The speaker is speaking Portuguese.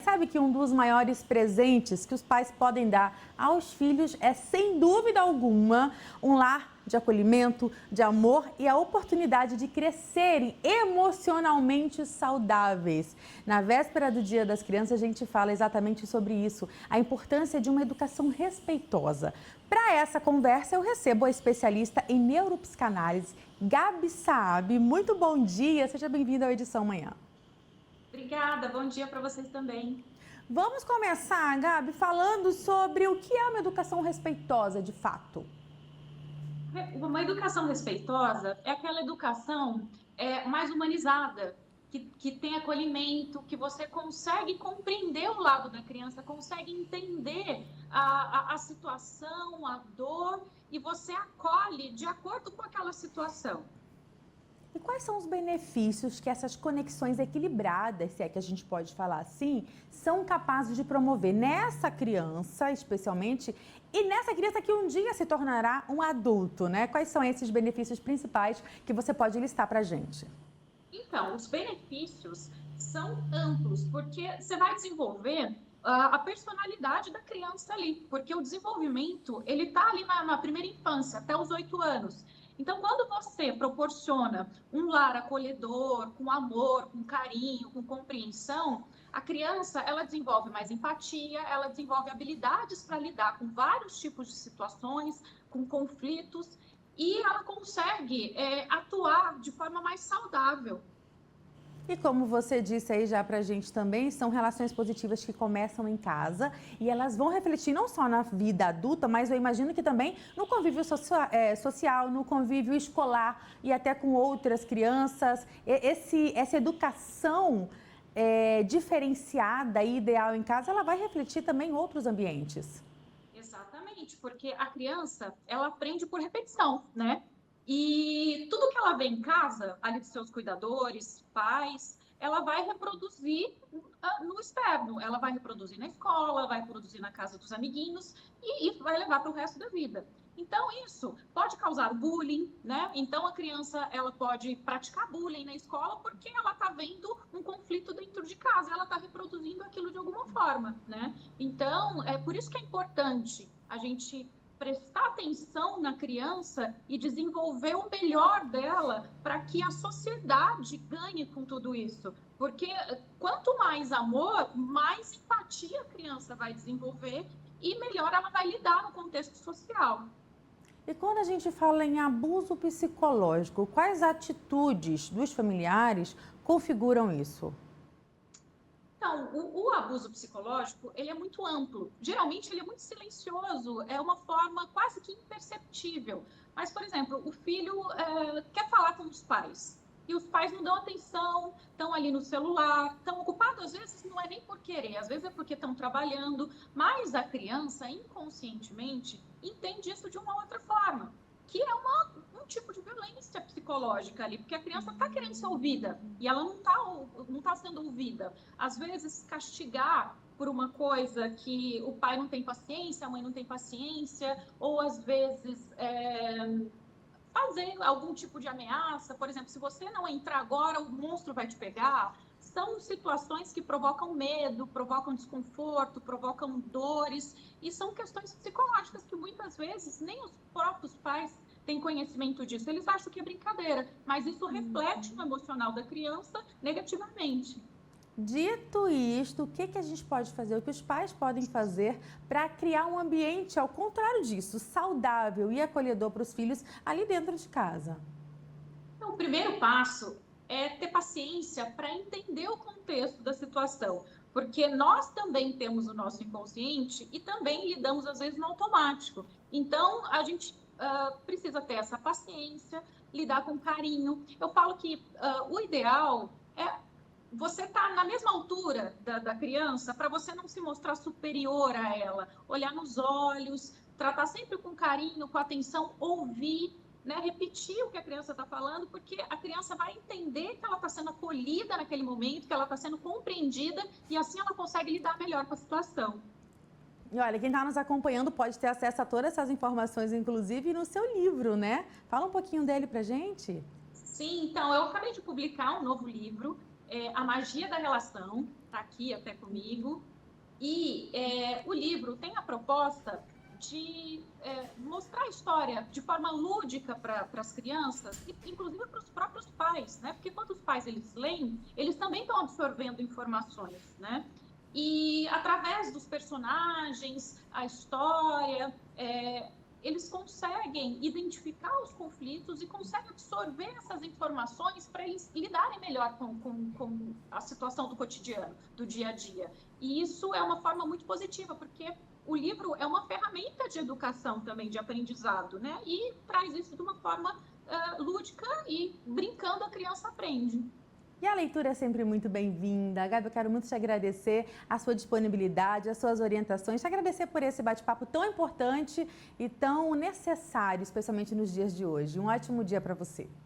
sabe que um dos maiores presentes que os pais podem dar aos filhos é, sem dúvida alguma, um lar de acolhimento, de amor e a oportunidade de crescerem emocionalmente saudáveis. Na véspera do Dia das Crianças, a gente fala exatamente sobre isso, a importância de uma educação respeitosa. Para essa conversa, eu recebo a especialista em neuropsicanálise, Gabi Saab. Muito bom dia, seja bem-vinda à edição Manhã. Obrigada, bom dia para vocês também. Vamos começar, Gabi, falando sobre o que é uma educação respeitosa de fato. Uma educação respeitosa é aquela educação mais humanizada, que tem acolhimento, que você consegue compreender o lado da criança, consegue entender a situação, a dor, e você acolhe de acordo com aquela situação. E quais são os benefícios que essas conexões equilibradas, se é que a gente pode falar assim, são capazes de promover nessa criança, especialmente, e nessa criança que um dia se tornará um adulto, né? Quais são esses benefícios principais que você pode listar para a gente? Então, os benefícios são amplos, porque você vai desenvolver a personalidade da criança ali, porque o desenvolvimento, ele está ali na primeira infância, até os 8 anos. Então, quando você proporciona um lar acolhedor, com amor, com carinho, com compreensão, a criança, ela desenvolve mais empatia, ela desenvolve habilidades para lidar com vários tipos de situações, com conflitos, e ela consegue atuar de forma mais saudável. E como você disse aí já pra gente também, são relações positivas que começam em casa e elas vão refletir não só na vida adulta, mas eu imagino que também no convívio social, no convívio escolar e até com outras crianças. Essa educação diferenciada e ideal em casa, ela vai refletir também em outros ambientes. Exatamente, porque a criança, ela aprende por repetição, né? E tudo que ela vê em casa, ali dos seus cuidadores, pais, ela vai reproduzir no externo. Ela vai reproduzir na escola, vai reproduzir na casa dos amiguinhos e vai levar para o resto da vida. Então, isso pode causar bullying, né? Então, a criança, ela pode praticar bullying na escola porque ela está vendo um conflito dentro de casa, ela está reproduzindo aquilo de alguma forma, né? Então, é por isso que é importante a gente prestar atenção na criança e desenvolver o melhor dela para que a sociedade ganhe com tudo isso. Porque quanto mais amor, mais empatia a criança vai desenvolver e melhor ela vai lidar no contexto social. E quando a gente fala em abuso psicológico, quais atitudes dos familiares configuram isso? Então, o abuso psicológico, ele é muito amplo. Geralmente, ele é muito silencioso, é uma forma quase que imperceptível. Mas, por exemplo, o filho quer falar com os pais. E os pais não dão atenção, estão ali no celular, estão ocupados, às vezes não é nem por querer, às vezes é porque estão trabalhando, mas a criança, inconscientemente, entende isso de uma outra forma, que é um tipo de violência psicológica ali, porque a criança está querendo ser ouvida e ela não tá sendo ouvida. Às vezes, castigar por uma coisa que o pai não tem paciência, a mãe não tem paciência, ou às vezes fazer algum tipo de ameaça, por exemplo, se você não entrar agora, o monstro vai te pegar. São situações que provocam medo, provocam desconforto, provocam dores, e são questões psicológicas que muitas vezes nem os próprios pais têm conhecimento disso. Eles acham que é brincadeira, mas isso reflete no emocional da criança negativamente. Dito isto, o que a gente pode fazer, o que os pais podem fazer para criar um ambiente, ao contrário disso, saudável e acolhedor para os filhos ali dentro de casa? Então, o primeiro passo é ter paciência para entender o contexto da situação, porque nós também temos o nosso inconsciente e também lidamos, às vezes, no automático. Então, a gente precisa ter essa paciência, lidar com carinho. Eu falo que o ideal é você estar na mesma altura da criança para você não se mostrar superior a ela, olhar nos olhos, tratar sempre com carinho, com atenção, ouvir, né, repetir o que a criança está falando, porque a criança vai entender que ela está sendo acolhida naquele momento, que ela está sendo compreendida e assim ela consegue lidar melhor com a situação. E olha, quem está nos acompanhando pode ter acesso a todas essas informações, inclusive no seu livro, né? Fala um pouquinho dele pra gente. Sim, então eu acabei de publicar um novo livro, A Magia da Relação. está aqui até comigo. E o livro tem a proposta de mostrar a história de forma lúdica para as crianças, e inclusive para os próprios pais, né? Porque quando os pais eles leem, eles também estão absorvendo informações, né? E através dos personagens, a história, eles conseguem identificar os conflitos e conseguem absorver essas informações para eles lidarem melhor com a situação do cotidiano, do dia a dia. E isso é uma forma muito positiva, porque o livro é uma ferramenta de educação também, de aprendizado, né? E traz isso de uma forma lúdica e brincando a criança aprende. E a leitura é sempre muito bem-vinda. Gabi, eu quero muito te agradecer a sua disponibilidade, as suas orientações, te agradecer por esse bate-papo tão importante e tão necessário, especialmente nos dias de hoje. Um ótimo dia para você.